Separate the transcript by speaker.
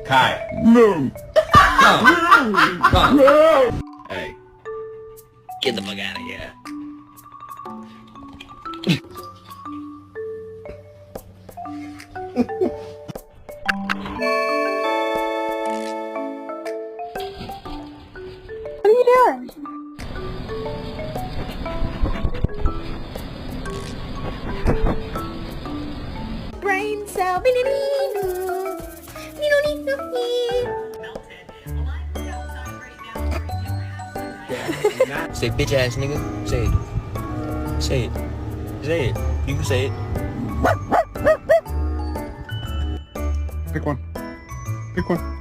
Speaker 1: Kai. No. Come. Hey. Get the fuck out of here.
Speaker 2: What are you doing? Brain cell.
Speaker 1: Say bitch ass nigga. Say it. Say it. Say it. You can say it.
Speaker 3: Pick one. Pick one.